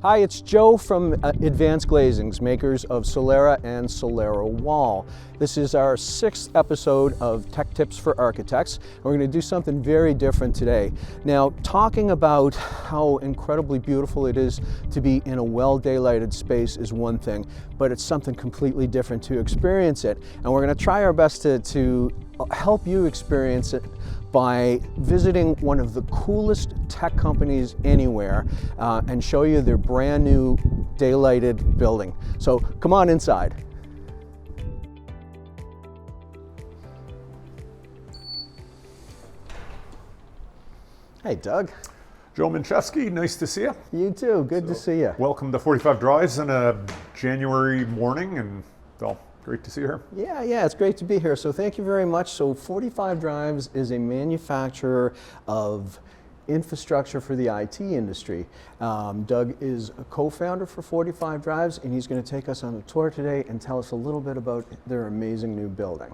Hi, it's Joe from Advanced Glazings, makers of Solera and SoleraWall. This is our 6th episode of Tech Tips for Architects. We're going to do something very different today. Now, talking about how incredibly beautiful it is to be in a well-daylighted space is one thing, but it's something completely different to experience it. And we're going to try our best to help you experience it by visiting one of the coolest tech companies anywhere and show you their brand new daylighted building. So come on inside. Hey, Doug. Joe Minchewski, nice to see you. You too, good to see you. Welcome to 45 Drives on a January morning, and well, great to see you here. Yeah, it's great to be here. So thank you very much. So 45 Drives is a manufacturer of infrastructure for the IT industry. Doug is a co-founder for 45 Drives, and he's going to take us on a tour today and tell us a little bit about their amazing new building.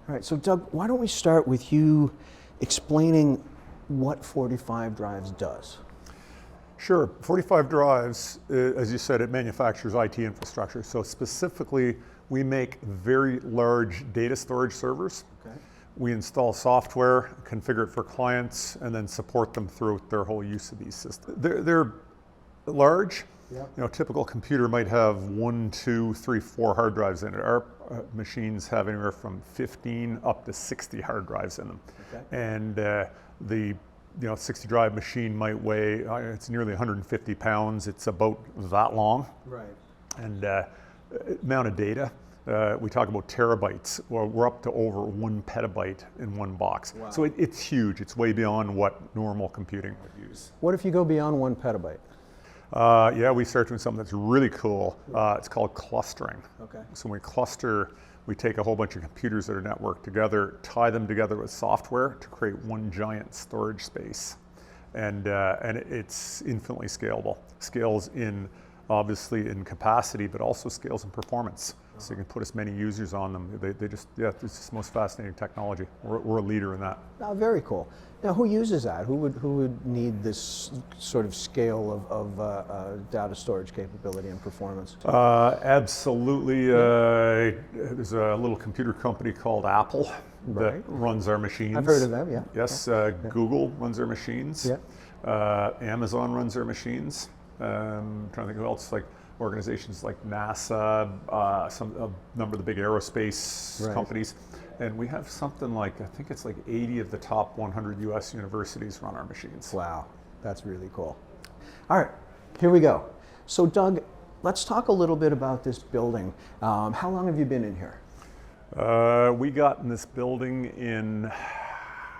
All right, so Doug, why don't we start with you explaining what 45 Drives does? Sure. 45 Drives, as you said, it manufactures IT infrastructure. So specifically, we make very large data storage servers. Okay. We install software, configure it for clients, and then support them throughout their whole use of these systems. They're large. Yep. You know, a typical computer might have 1, 2, 3, 4 hard drives in it. Our machines have anywhere from 15 up to 60 hard drives in them. Okay. And the 60 drive machine might weigh, it's nearly 150 pounds. It's about that long. Right. And amount of data, we talk about terabytes. Well, we're up to over 1 petabyte in one box. Wow. So it's huge. It's way beyond what normal computing would use. What if you go beyond 1 petabyte? Yeah, we start doing something that's really cool. It's called clustering. Okay. So when we cluster, we take a whole bunch of computers that are networked together, tie them together with software to create one giant storage space. And it's infinitely scalable. Scales in, obviously, in capacity, but also scales in performance. So you can put as many users on them. It's just the most fascinating technology. We're a leader in that. Oh, very cool. Now, who uses that? Who would need this sort of scale of data storage capability and performance? Absolutely. There's a little computer company called Apple that runs our machines. I've heard of them, yeah. Yes, Google runs our machines. Yeah. Amazon runs our machines. I'm trying to think who else, like organizations like NASA, a number of the big aerospace companies. And we have something like, I think it's like 80 of the top 100 US universities run our machines. Wow, that's really cool. All right, here we go. So Doug, let's talk a little bit about this building. How long have you been in here? We got in this building in,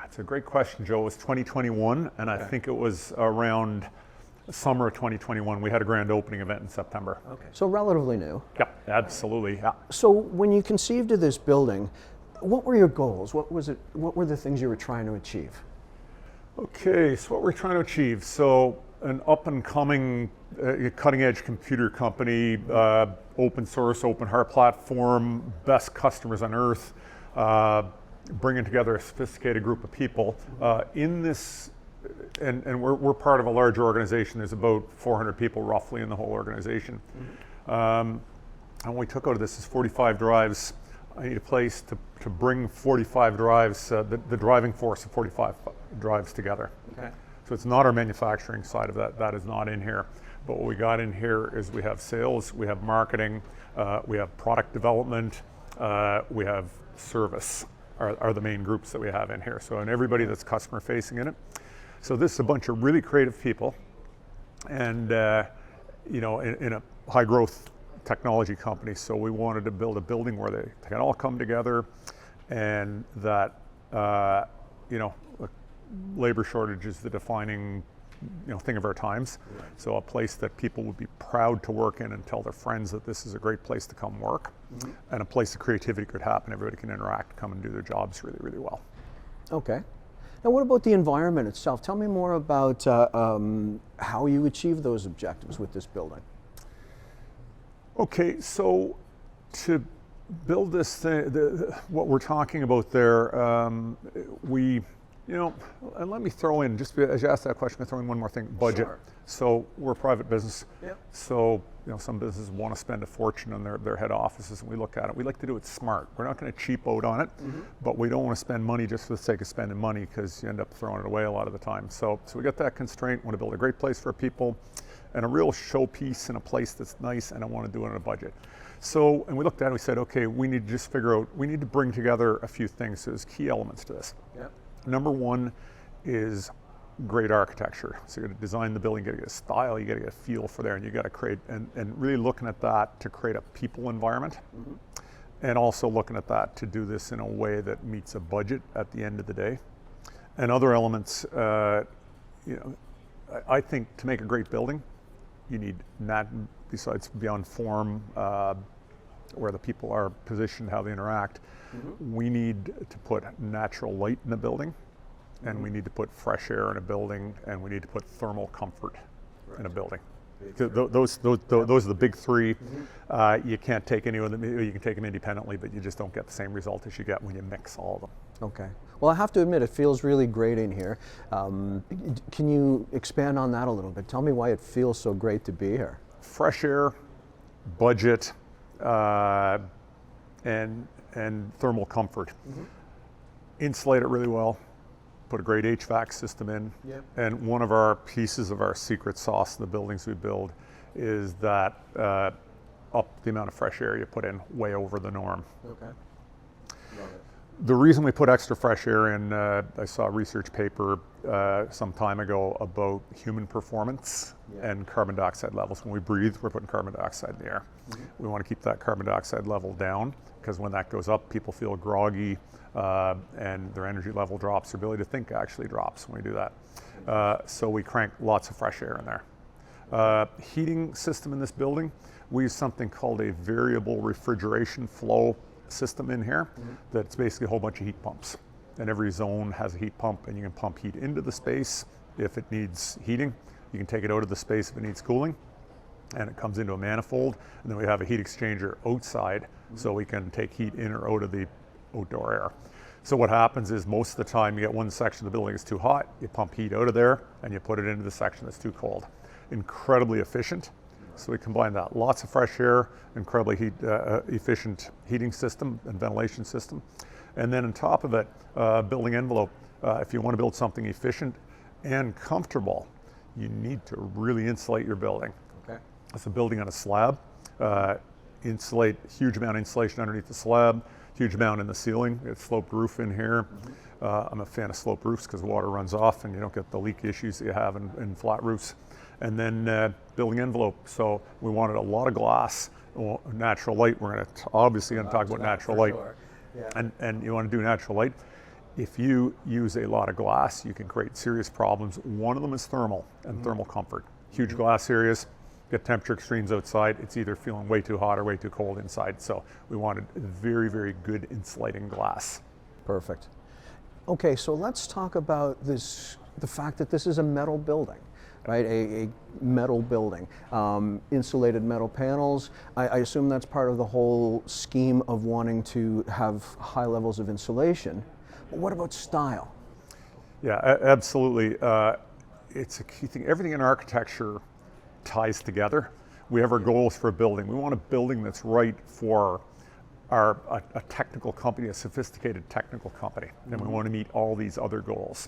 it's a great question, Joe. It was 2021, and I think it was around summer of 2021. We had a grand opening event in September. Okay. So relatively new. Yeah, absolutely. Yeah. So when you conceived of this building, what were your goals? What were the things you were trying to achieve? Okay, so what we're trying to achieve. So an up and coming cutting edge computer company, open source, open heart platform, best customers on earth, bringing together a sophisticated group of people in this. And we're part of a large organization. There's about 400 people roughly in the whole organization. And when we took out of this is 45 Drives. I need a place to bring 45 Drives, the driving force of 45 Drives together. Okay. So it's not our manufacturing side of that. That is not in here. But what we got in here is we have sales, we have marketing, we have product development, we have service are the main groups that we have in here. So and everybody that's customer facing in it. So this is a bunch of really creative people, and in a high growth technology company. So we wanted to build a building where they can all come together, and that labor shortage is the defining thing of our times. Right. So a place that people would be proud to work in and tell their friends that this is a great place to come work, and a place that creativity could happen. Everybody can interact, come and do their jobs really, really well. Okay. Now, what about the environment itself? Tell me more about how you achieve those objectives with this building. Okay, so to build this thing, what we're talking about there, we You know, and let me throw in, just as you asked that question, I'm going to throw in one more thing, budget. Sure. So we're a private business. Yep. So, you know, some businesses want to spend a fortune on their head offices, and we look at it. We like to do it smart. We're not going to cheap out on it, but we don't want to spend money just for the sake of spending money, because you end up throwing it away a lot of the time. So we got that constraint. Want to build a great place for people and a real showpiece in a place that's nice, and I want to do it on a budget. So, and we looked at it, we said, okay, we need to just figure out, we need to bring together a few things. So there's key elements to this. Yep. Number one is great architecture. So you got to design the building, you got to get a style, you got to get a feel for there, and you got to create, and really looking at that to create a people environment, and also looking at that to do this in a way that meets a budget at the end of the day. And other elements, you know, I think to make a great building, you need besides beyond form, where the people are positioned, how they interact, we need to put natural light in the building, and we need to put fresh air in a building, and we need to put thermal comfort in a building. Those are the big three. You can't take any of them. You can take them independently, but you just don't get the same result as you get when you mix all of them. Okay. Well, I have to admit, it feels really great in here. Can you expand on that a little bit? Tell me why it feels so great to be here. Fresh air, budget, and thermal comfort. Insulate it really well. Put a great HVAC system in. Yep. And one of our pieces of our secret sauce in the buildings we build is that up the amount of fresh air you put in way over the norm. Okay. Love it. The reason we put extra fresh air in, I saw a research paper some time ago about human performance and carbon dioxide levels. When we breathe, we're putting carbon dioxide in the air. We want to keep that carbon dioxide level down, because when that goes up, people feel groggy, and their energy level drops, their ability to think actually drops when we do that. So we crank lots of fresh air in there. Heating system in this building, we use something called a variable refrigeration flow system in here. That's basically a whole bunch of heat pumps, and every zone has a heat pump, and you can pump heat into the space if it needs heating. You can take it out of the space if it needs cooling, and it comes into a manifold, and then we have a heat exchanger outside, so we can take heat in or out of the outdoor air. So what happens is, most of the time you get one section of the building is too hot, you pump heat out of there and you put it into the section that's too cold. Incredibly efficient. So we combine that, lots of fresh air, incredibly efficient heating system and ventilation system. And then on top of it, building envelope. If you want to build something efficient and comfortable, you need to really insulate your building. Okay. It's a building on a slab. Insulate, huge amount of insulation underneath the slab, huge amount in the ceiling. It's sloped roof in here. I'm a fan of sloped roofs because water runs off and you don't get the leak issues that you have in flat roofs. And then building envelope. So we wanted a lot of glass, natural light. We're obviously going to talk about natural light. Sure. Yeah. And you want to do natural light. If you use a lot of glass, you can create serious problems. One of them is thermal and thermal comfort. Huge glass areas, get temperature extremes outside. It's either feeling way too hot or way too cold inside. So we wanted very, very good insulating glass. Perfect. Okay, so let's talk about this, the fact that this is a metal building. Right, a metal building, insulated metal panels. I assume that's part of the whole scheme of wanting to have high levels of insulation. But what about style? Yeah, absolutely. It's a key thing. Everything in architecture ties together. We have our goals for a building. We want a building that's right for a technical company, a sophisticated technical company, and we want to meet all these other goals.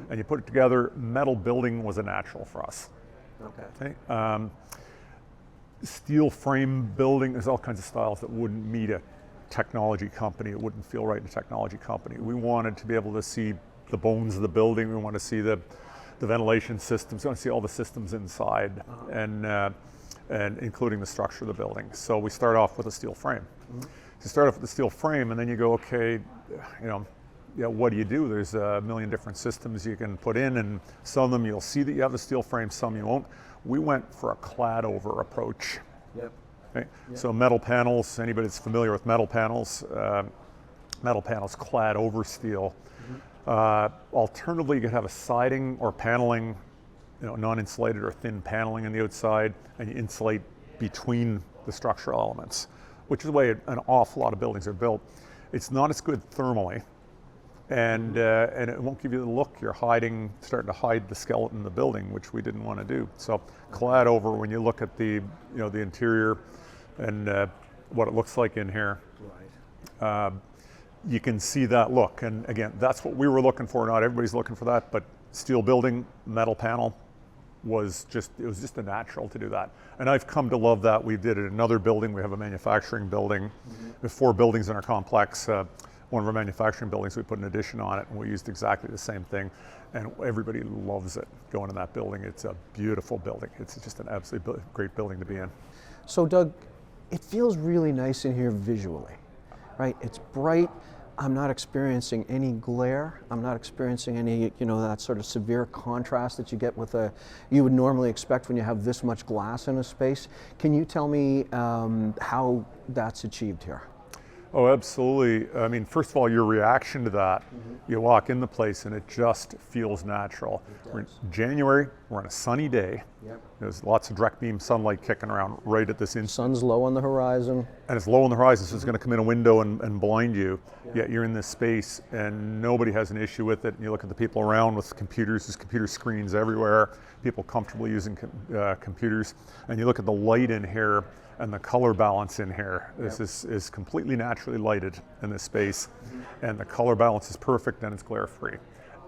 And you put it together, metal building was a natural for us. Okay. Steel frame building, there's all kinds of styles that wouldn't meet a technology company. It wouldn't feel right in a technology company. We wanted to be able to see the bones of the building. We want to see the ventilation systems. We want to see all the systems inside, and including the structure of the building. So we start off with a steel frame. So you start off with the steel frame, and then you go, okay, what do you do? There's a million different systems you can put in, and some of them you'll see that you have the steel frame, some you won't. We went for a clad over approach. Yep. Okay? Yep. So metal panels, anybody that's familiar with metal panels clad over steel. Alternatively, you could have a siding or paneling, non-insulated or thin paneling on the outside, and you insulate between the structural elements, which is the way an awful lot of buildings are built. It's not as good thermally, and it won't give you the look you're starting to hide the skeleton in the building, which we didn't want to do. So clad over, when you look at the the interior and what it looks like in here, right. You can see that look. And again, that's what we were looking for. Not everybody's looking for that, but steel building, metal panel was just a natural to do that. And I've come to love that. We did it in another building. We have a manufacturing building. We have 4 buildings in our complex. One of our manufacturing buildings, we put an addition on it, and we used exactly the same thing. And everybody loves it, going in that building. It's a beautiful building. It's just an absolutely great building to be in. So Doug, it feels really nice in here visually, right? It's bright. I'm not experiencing any glare. I'm not experiencing any, that sort of severe contrast that you get you would normally expect when you have this much glass in a space. Can you tell me how that's achieved here? Oh, absolutely. I mean, first of all, your reaction to that, you walk in the place and it just feels natural. We're in January, we're on a sunny day. Yep. There's lots of direct beam sunlight kicking around right at this instant. Sun's low on the horizon. And it's low on the horizon, so it's going to come in a window and blind you. Yet you're in this space and nobody has an issue with it. And you look at the people around with computers, there's computer screens everywhere, people comfortably using computers. And you look at the light in here, and the color balance in here. This is completely naturally lighted in this space, and the color balance is perfect and it's glare-free.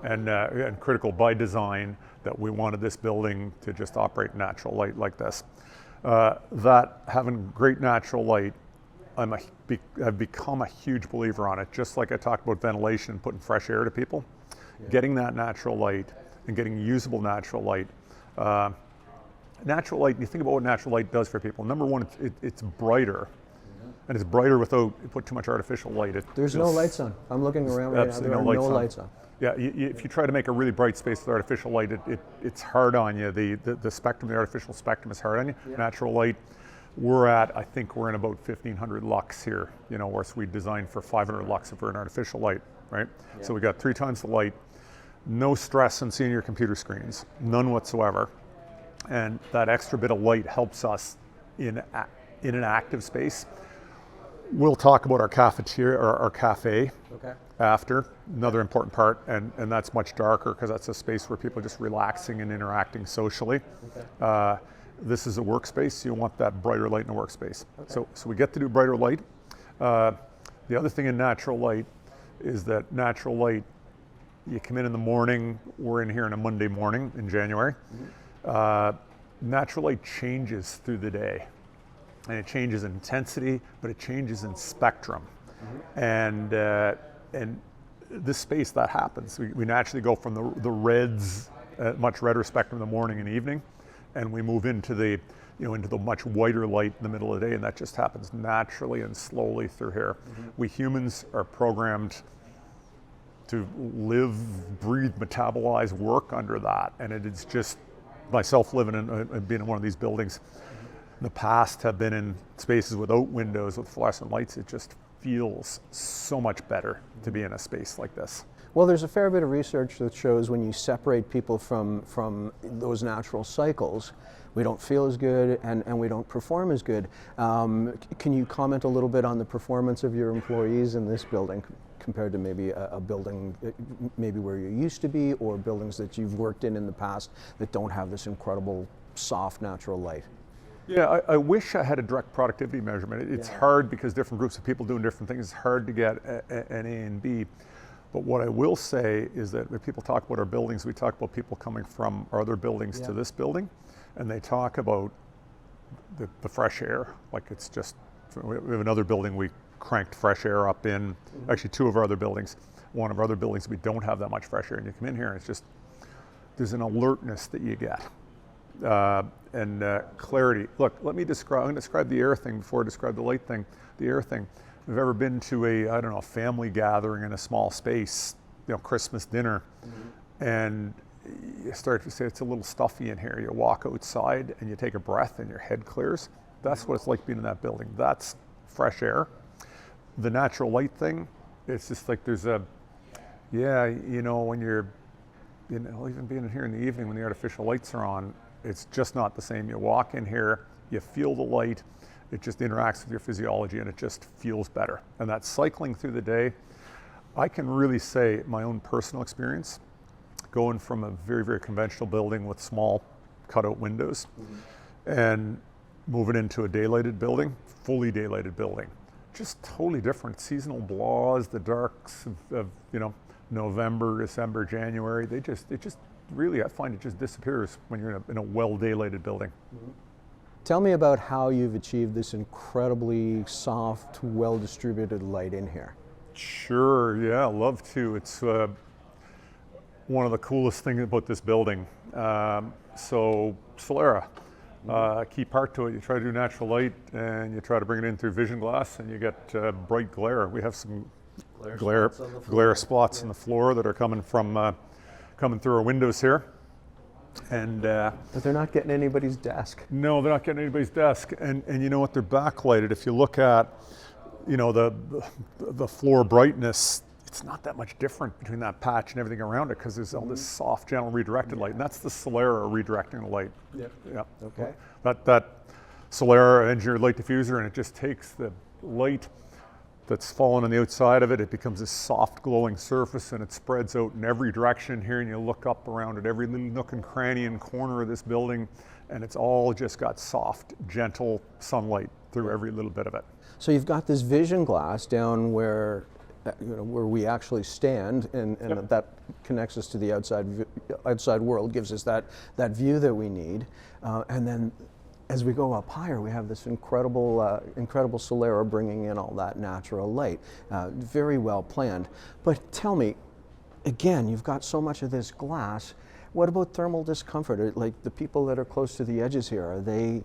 And critical by design that we wanted this building to just operate natural light like this. That having great natural light, I've become a huge believer on it. Just like I talked about ventilation and putting fresh air to people, getting that natural light and getting usable natural light. Natural light, you think about what natural light does for people. Number one, it's brighter. And it's brighter without put too much artificial light. There's no lights on. I'm looking around right now. There are no lights on. Yeah, if you try to make a really bright space with artificial light, it's hard on you. The spectrum, the artificial spectrum is hard on you. Yeah. Natural light, I think we're in about 1,500 lux here, whereas we designed for 500 lux for an artificial light, right? Yeah. So we got 3 times the light, no stress on seeing your computer screens, none whatsoever. And that extra bit of light helps us in an active space. We'll talk about our cafeteria or our cafe after, another important part, and that's much darker because that's a space where people are just relaxing and interacting socially. This is a workspace, so you want that brighter light in a workspace. So we get to do brighter light. The other thing in natural light is that natural light, you come in the morning, we're in here on a Monday morning in January. Natural light changes through the day, and it changes in intensity, but it changes in spectrum. And this space, that happens. We naturally go from the reds, much redder spectrum in the morning and evening, and we move into the much whiter light in the middle of the day, and that just happens naturally and slowly through here. We humans are programmed to live, breathe, metabolize, work under that, and it's just myself living and being in one of these buildings. In the past have been in spaces without windows with fluorescent lights. It just feels so much better to be in a space like this. Well, there's a fair bit of research that shows when you separate people from those natural cycles, we don't feel as good and we don't perform as good. Can you comment a little bit on the performance of your employees in this building compared to maybe a building maybe where you used to be, or buildings that you've worked in the past that don't have this incredible soft natural light? Yeah, I wish I had a direct productivity measurement. It's hard because different groups of people doing different things. It's hard to get an A and B. But what I will say is that when people talk about our buildings, we talk about people coming from our other buildings to this building, and they talk about the fresh air. Like it's just, we have another building we cranked fresh air up in, actually 2 of our other buildings. One of our other buildings, we don't have that much fresh air, and you come in here and it's just, there's an alertness that you get. And clarity. Look, I'm going to describe the air thing before I describe the light thing. The air thing. If you've ever been to a family gathering in a small space, Christmas dinner, and you start to say it's a little stuffy in here. You walk outside and you take a breath and your head clears. That's what it's like being in that building. That's fresh air. The natural light thing, it's just like there's when you're, even being in here in the evening when the artificial lights are on, it's just not the same. You walk in here, you feel the light, it just interacts with your physiology and it just feels better. And that cycling through the day, I can really say my own personal experience, going from a very, very conventional building with small cutout windows and moving into a daylighted building, fully daylighted building. Just totally different. Seasonal blahs, the darks of November, December, January, it just really, I find it just disappears when you're in a well daylighted building. Tell me about how you've achieved this incredibly soft, well distributed light in here. Sure, yeah, love to. It's one of the coolest things about this building. So Solera, key part to it, you try to do natural light and you try to bring it in through vision glass and you get bright glare. We have some glare spots on the floor that are coming through our windows here. And but they're not getting anybody's desk. No, they're not getting anybody's desk. And you know what, they're backlighted. If you look at, the floor brightness, it's not that much different between that patch and everything around it because there's all this soft, gentle redirected light, and that's the Solera redirecting the light. Yep. Yeah. Okay. That Solera engineered light diffuser, and it just takes the light that's fallen on the outside of it, it becomes this soft glowing surface and it spreads out in every direction here, and you look up around at every little nook and cranny and corner of this building, and it's all just got soft, gentle sunlight through every little bit of it. So you've got this vision glass down where where we actually stand, and that connects us to the outside world, gives us that view that we need, and then as we go up higher, we have this incredible Solera bringing in all that natural light. Very well planned. But tell me, again, you've got so much of this glass. What about thermal discomfort? Like the people that are close to the edges here, are they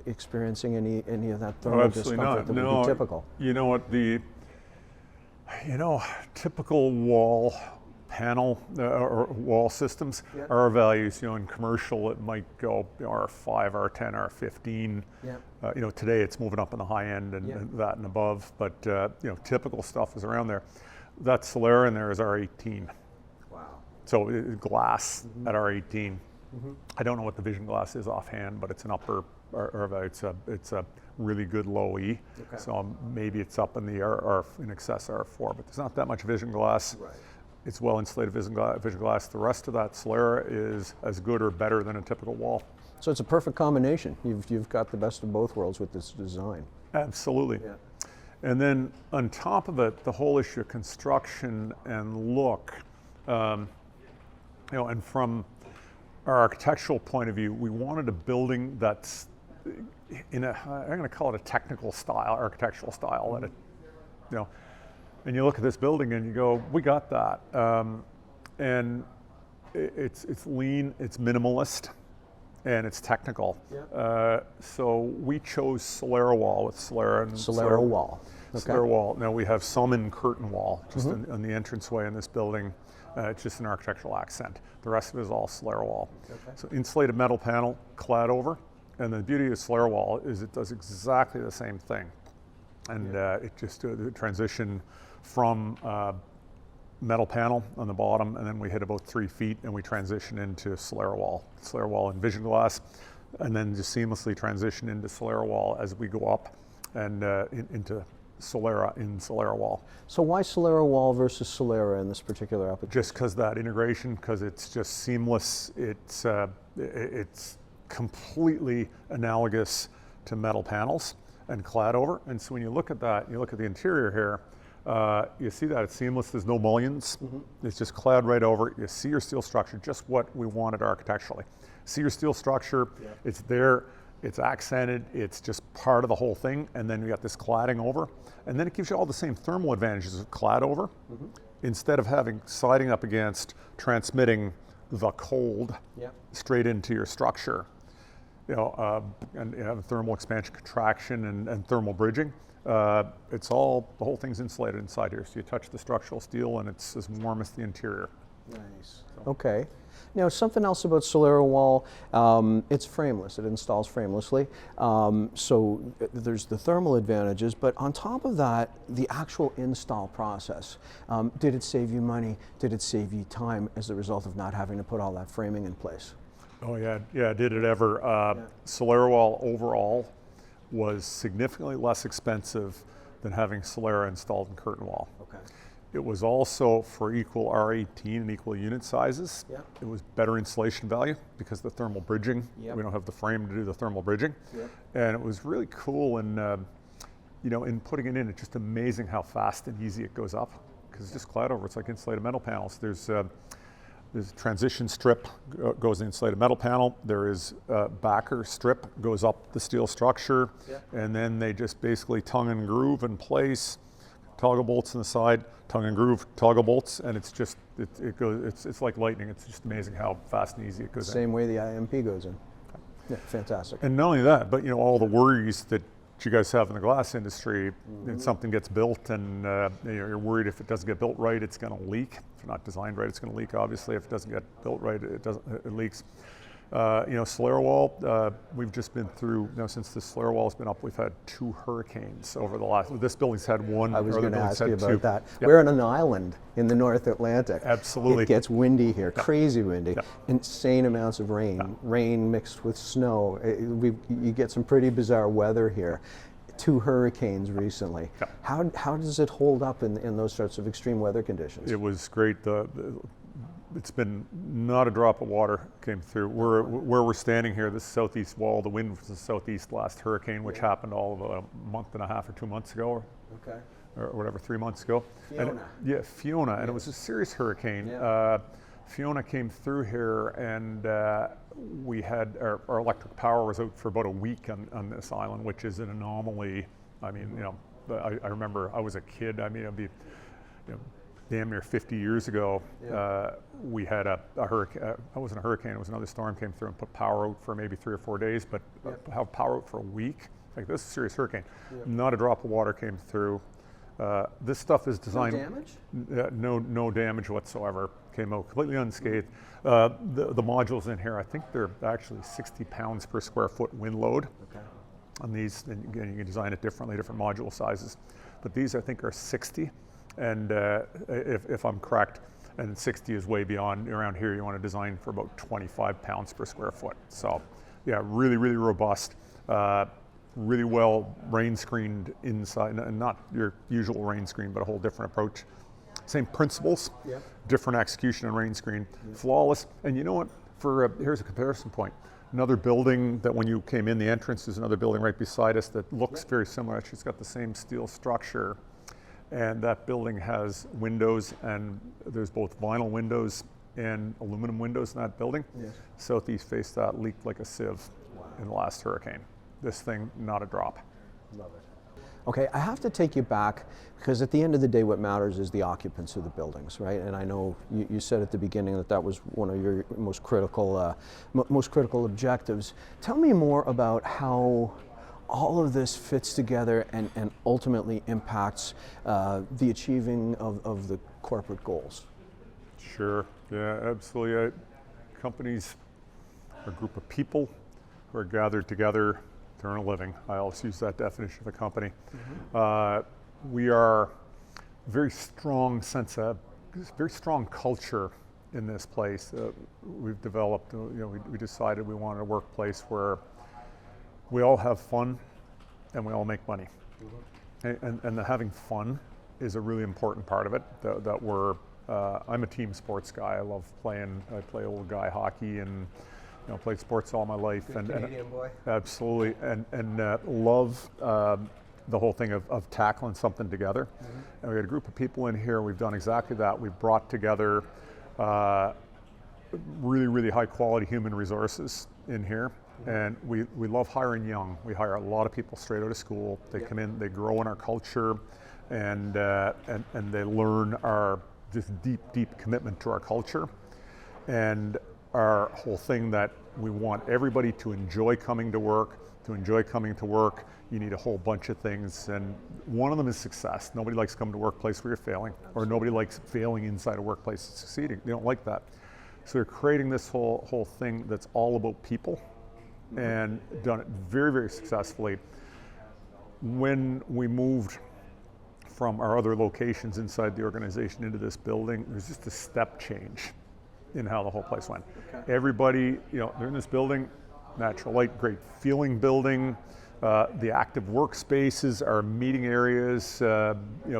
experiencing any of that thermal discomfort that would be typical? You know what, typical wall panel or wall systems, our values, in commercial it might go R5, R10, R15. Today it's moving up in the high end and that and above, but typical stuff is around there. That Solera in there is R18. Wow. So glass at R18. I don't know what the vision glass is offhand, but it's an upper, or it's a really good low E. Okay. So maybe it's up in the in excess of R4, but there's not that much vision glass. Right. It's well insulated vision glass. The rest of that Solera is as good or better than a typical wall. So it's a perfect combination. You've got the best of both worlds with this design. Absolutely. Yeah. And then on top of it, the whole issue of construction and look, and from our architectural point of view, we wanted a building that's I'm going to call it a technical style, architectural style. That and you look at this building and you go, we got that. And it's lean, it's minimalist, and it's technical. Yeah. So we chose SoleraWall with Solera. And SoleraWall. Okay. SoleraWall. Now we have some in curtain wall, just on the entranceway in this building. It's just an architectural accent. The rest of it is all SoleraWall. Okay. So insulated metal panel, clad over. And the beauty of SoleraWall is it does exactly the same thing. And it just the transition from metal panel on the bottom, and then we hit about 3 feet and we transition into SoleraWall in vision glass, and then just seamlessly transition into SoleraWall as we go up and into Solera in SoleraWall. So why SoleraWall versus Solera in this particular application? Just because that integration, because it's just seamless. It's completely analogous to metal panels and clad over. And so when you look at that, you look at the interior here, you see that it's seamless, there's no mullions. It's just clad right over. You see your steel structure, just what we wanted architecturally. See your steel structure, it's there, it's accented, it's just part of the whole thing, and then you got this cladding over. And then it gives you all the same thermal advantages of clad over, instead of having siding up against, transmitting the cold straight into your structure. And you have thermal expansion, contraction, and thermal bridging. It's all, the whole thing's insulated inside here. So you touch the structural steel and it's as warm as the interior. Nice. So. Okay. Now something else about SoleraWall, it's frameless, it installs framelessly. So there's the thermal advantages, but on top of that, the actual install process. Did it save you money? Did it save you time as a result of not having to put all that framing in place? Oh yeah, did it ever. SoleraWall overall was significantly less expensive than having Solera installed in curtain wall. Okay. It was also for equal R18 and equal unit sizes. Yep. It was better insulation value because of the thermal bridging. Yep. We don't have the frame to do the thermal bridging. Yep. And it was really cool, and in putting it in, it's just amazing how fast and easy it goes up, because it's just clad over. It's like insulated metal panels. There's a transition strip, goes in the insulated metal panel. There is a backer strip, goes up the steel structure, and then they just basically tongue and groove in place, toggle bolts on the side, tongue and groove, toggle bolts, and it's just, it goes, it's like lightning. It's just amazing how fast and easy it goes in. Same way the IMP goes in. Yeah, fantastic. And not only that, but all the worries that you guys have in the glass industry, and something gets built and you're worried if it doesn't get built right, it's going to leak. If it's not designed right, it's going to leak. Obviously, if it doesn't get built right, it leaks. SoleraWall, we've just been through, since the SoleraWall has been up, we've had 2 hurricanes over the last, this building's had 1. I was going to ask you about 2. that. Yep. We're on an island in the North Atlantic. Absolutely. It gets windy here, crazy windy, Yep. insane amounts of rain, rain mixed with snow. You get some pretty bizarre weather here. 2 hurricanes recently. Yep. How does it hold up in those sorts of extreme weather conditions? It was great. It's been not a drop of water came through. Where we're standing here, this southeast wall, the wind was the southeast last hurricane, which happened all of a month and a half or 2 months ago, or whatever, 3 months ago. Fiona. Fiona, and it was a serious hurricane. Yeah. Fiona came through here, and we had our electric power was out for about a week on this island, which is an anomaly. I mean, I remember I was a kid. I mean, it'd be, damn near 50 years ago, we had a hurricane. It wasn't a hurricane, it was another storm came through and put power out for maybe 3 or 4 days, but have power out for a week. Like, this is a serious hurricane. Not a drop of water came through. This stuff is designed. No damage? No damage whatsoever. Came out completely unscathed. The modules in here, I think they're actually 60 pounds per square foot wind load. On these, and again, you can design it differently, different module sizes. But these, I think, are 60. And if I'm correct, and 60 is way beyond. Around here, you want to design for about 25 pounds per square foot. So, yeah, really, really robust. Really well rain screened inside, and not your usual rain screen, but a whole different approach. Same principles, different execution on rain screen, flawless. And you know what? Here's a comparison point. Another building that when you came in, the entrance is another building right beside us that looks very similar. Actually, it's got the same steel structure. And that building has windows, and there's both vinyl windows and aluminum windows in that building. Southeast face that leaked like a sieve in the last hurricane. This thing, not a drop. Love it. Okay, I have to take you back, because at the end of the day, what matters is the occupants of the buildings, right? And I know you said at the beginning that was one of your most critical objectives. Tell me more about how all of this fits together and ultimately impacts the achieving of the corporate goals. Sure, yeah, absolutely. Companies are a group of people who are gathered together to earn a living. I always use that definition of a company. We are very strong very strong culture in this place. We've developed, we decided we wanted a workplace where we all have fun and we all make money. And the having fun is a really important part of it. I'm a team sports guy. I love playing. I play old guy hockey and played sports all my life. Good Canadian boy. Absolutely, and love the whole thing of tackling something together. And we had a group of people in here. We've done exactly that. We've brought together really, really high quality human resources in here. And we love hiring young. We hire a lot of people straight out of school. They come in, they grow in our culture, and they learn our just deep commitment to our culture, and our whole thing that we want everybody to enjoy coming to work. To enjoy coming to work, you need a whole bunch of things, and one of them is success. Nobody likes coming to a workplace where you're failing, or nobody likes failing inside a workplace and succeeding. They don't like that. So we're creating this whole thing that's all about people, and done it very, very successfully. When we moved from our other locations inside the organization into this building, there's just a step change in how the whole place went. Everybody, they're in this building, natural light, great feeling building. The active workspaces, our meeting areas,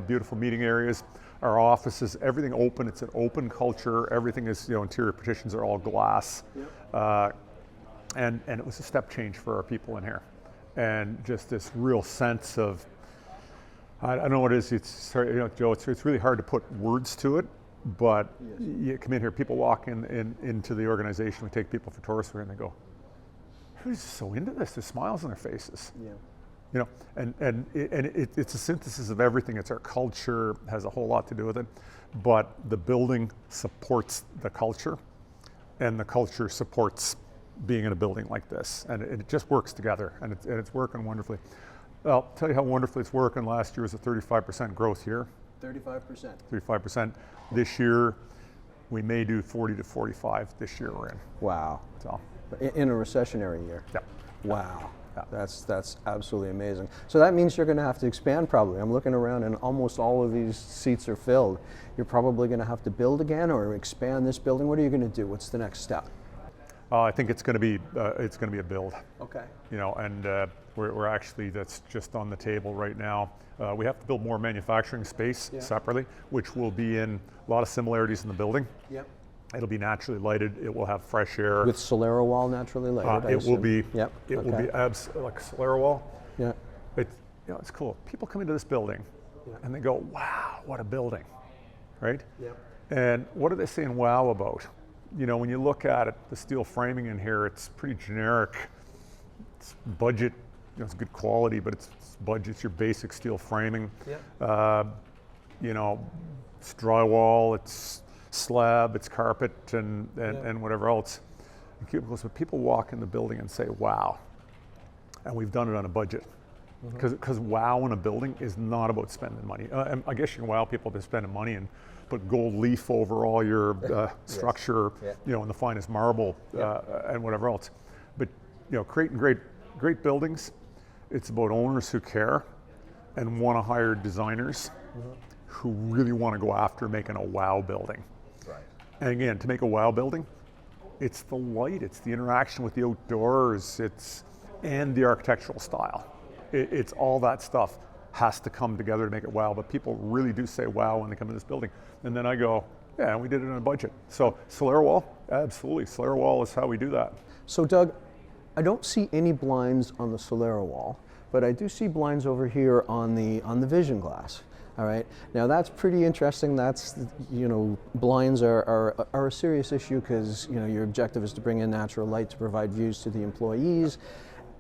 beautiful meeting areas our offices, everything open. It's an open culture. Everything is, interior partitions are all glass. Yep. And it was a step change for our people in here. And just this real sense of, I don't know what it is, Joe, it's really hard to put words to it, but you come in here, people walk into the organization, we take people for tours and they go, who's so into this? There's smiles on their faces. Yeah. It's a synthesis of everything. It's our culture, has a whole lot to do with it, but the building supports the culture, and the culture supports being in a building like this, and it just works together, and it's working wonderfully. I'll tell you how wonderfully it's working. Last year was a 35% growth here. 35%. 35%. This year, we may do 40 to 45 this year we're in. Wow. So. In a recessionary year? Yeah. Wow. Yeah. That's absolutely amazing. So that means you're going to have to expand probably. I'm looking around and almost all of these seats are filled. You're probably going to have to build again or expand this building. What are you going to do? What's the next step? I think it's going to be a build. Okay. And we're actually, that's just on the table right now. We have to build more manufacturing space separately, which will be in a lot of similarities in the building. Yep. It'll be naturally lighted. It will have fresh air. With SoleraWall naturally lighted. It will be. Yep. It will be like SoleraWall. Yeah. It's cool. People come into this building, and they go, "Wow, what a building!" Right? Yep. And what are they saying wow about? When you look at it, the steel framing in here, it's pretty generic. It's budget. It's good quality, but it's budget. It's your basic steel framing. Yep. It's drywall. It's slab, it's carpet, and whatever else. And cubicles, but people walk in the building and say, wow. And we've done it on a budget. Because wow in a building is not about spending money. And I guess you can wow people by spending money and put gold leaf over all your structure, and the finest marble and whatever else. But creating great buildings, it's about owners who care and want to hire designers who really want to go after making a wow building. Right. And again, to make a wow building, it's the light, it's the interaction with the outdoors, and the architectural style. It's all that stuff has to come together to make it wow, but people really do say wow when they come to this building. And then I go, yeah, and we did it on a budget. So SoleraWall, absolutely. SoleraWall is how we do that. So Doug, I don't see any blinds on the SoleraWall, but I do see blinds over here on the vision glass. All right. Now that's pretty interesting. That's, blinds are a serious issue because, your objective is to bring in natural light to provide views to the employees,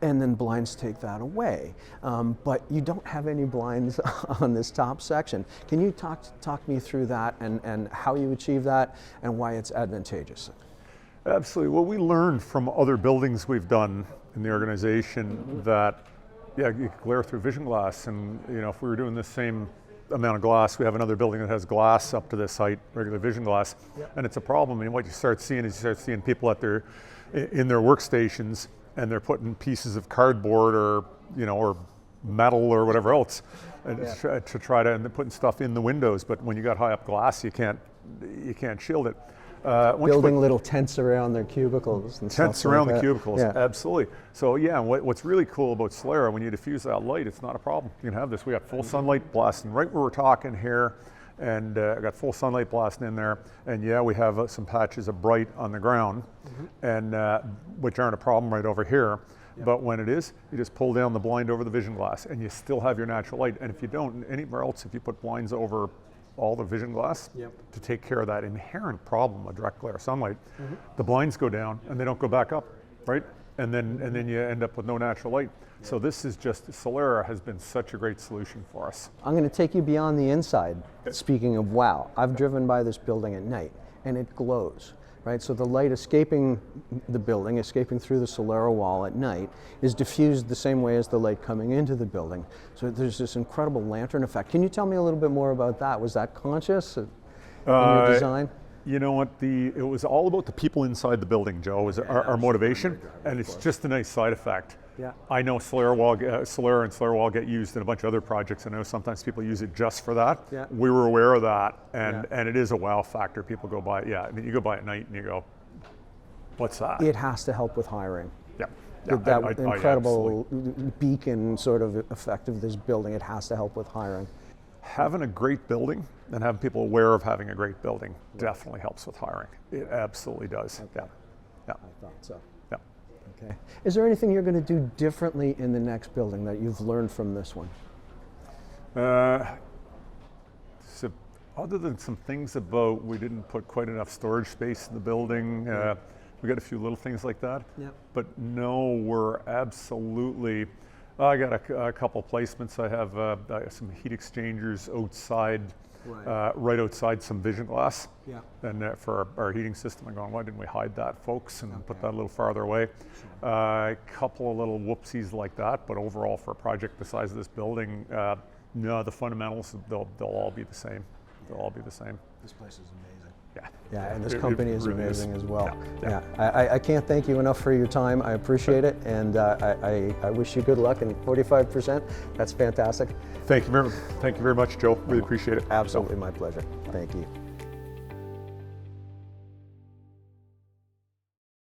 and then blinds take that away. But you don't have any blinds on this top section. Can you talk me through that and how you achieve that and why it's advantageous? Absolutely. Well, we learned from other buildings we've done in the organization that, you can glare through vision glass, and if we were doing the same amount of glass, we have another building that has glass up to this height, regular vision glass, and it's a problem. And what you start seeing people in their workstations, and they're putting pieces of cardboard or metal or whatever else to try to, and they're putting stuff in the windows. But when you got high up glass, you can't shield it. Building little tents around their cubicles and tents stuff around like the that. cubicles, absolutely. So what's really cool about Solera, when you diffuse that light, it's not a problem. You can have this. We got full sunlight blasting right where we're talking here, and I got full sunlight blasting in there. And we have some patches of bright on the ground, and which aren't a problem right over here. But when it is, you just pull down the blind over the vision glass, and you still have your natural light. And if you don't, anywhere else, if you put blinds over all the vision glass to take care of that inherent problem of direct glare sunlight, the blinds go down and they don't go back up, right? And then you end up with no natural light. So this is just, Solera has been such a great solution for us. I'm going to take you beyond the inside. Speaking of wow, I've driven by this building at night and it glows. Right, so the light escaping the building, escaping through the SoleraWall at night, is diffused the same way as the light coming into the building. So there's this incredible lantern effect. Can you tell me a little bit more about that? Was that conscious in your design? You know what, it was all about the people inside the building, Joe, was our motivation, and it's just a nice side effect. Yeah. I know Solera and SoleraWall get used in a bunch of other projects. I know sometimes people use it just for that. Yeah. We were aware of that, and it is a wow factor. People go by, I mean, you go by at night and you go, what's that? It has to help with hiring. Yeah. That incredible beacon sort of effect of this building, it has to help with hiring. Having a great building and having people aware of having a great building definitely helps with hiring. It absolutely does. Okay. Yeah. I thought so. Yeah. Okay. Is there anything you're going to do differently in the next building that you've learned from this one? So other than some things about we didn't put quite enough storage space in the building, we got a few little things like that. Yeah. But no, we're absolutely. I got a couple placements. I have some heat exchangers outside, right outside some vision glass. Yeah. And for our heating system, I'm going, why didn't we hide that, folks, and put that a little farther away? A couple of little whoopsies like that, but overall for a project the size of this building, no, the fundamentals, they'll all be the same. They'll all be the same. This place is amazing. Yeah. Yeah, and this company is really amazing as well. Yeah. I can't thank you enough for your time. I appreciate it, and I wish you good luck. And 45%, that's fantastic. Thank you very much, Joe. Really appreciate it. Absolutely my pleasure. Thank you.